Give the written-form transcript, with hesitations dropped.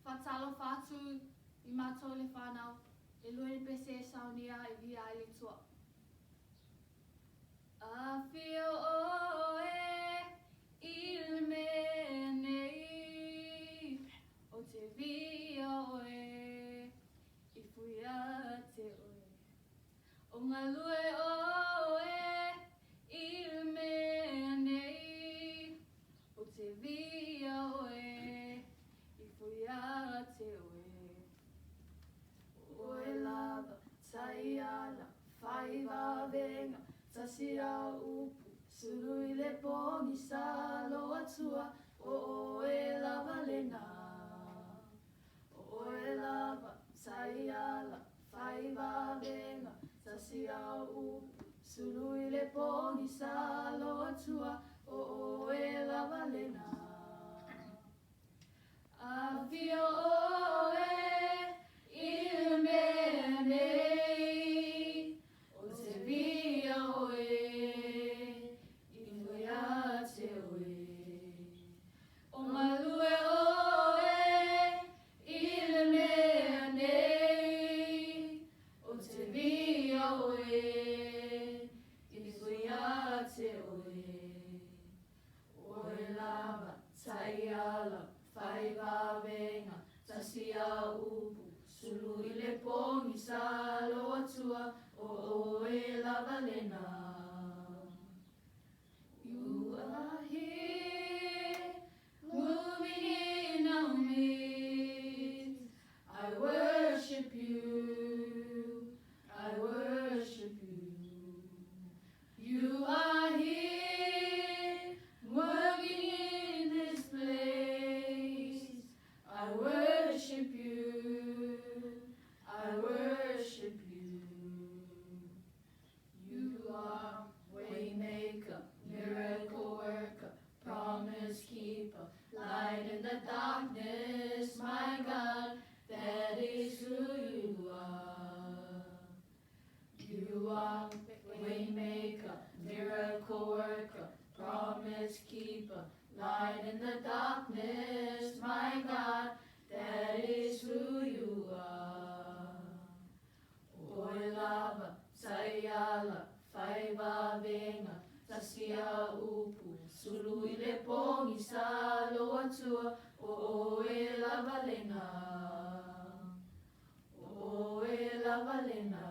whatalo whatu I mātou le whanau, e lue pese saunia I via I le tua. A whio oe I le menei, o te via oe, I fuia te oe. O ngā lue oe I le menei, o te via oe, I fuia te oe. Oe lava, tai ala, whai wawenga, tasi a upu, suru I le pongi sa loa tua, o oe lava lena. Oe lava, tai ala, whai wawenga, tasi a upu, suru I le pongi sa loa tua, o oe lava lena. A whio oe I le menei, o te via oe, I fuia te oe. O ngā lue oe I le menei, o te via oe, I fuia te oe. Oe lava, tai ala, whai wawenga, tasi a upu, sulu I le pongi sa loa tua, o oe lava lena. You are here, moving in our midst. I worship you, I worship you. You are here, working in this place. I worship you, I worship you. You are waymaker, miracle worker, promise keeper, light in the darkness, my God, that is who you are. You are waymaker, miracle worker, promise keeper, light in the darkness, my God, that is who you are. Oe lava, tai ala, whai wawenga, tasi a upu, sulu I le pongi sa loa tua, o oe lava lena. O oe lava lena.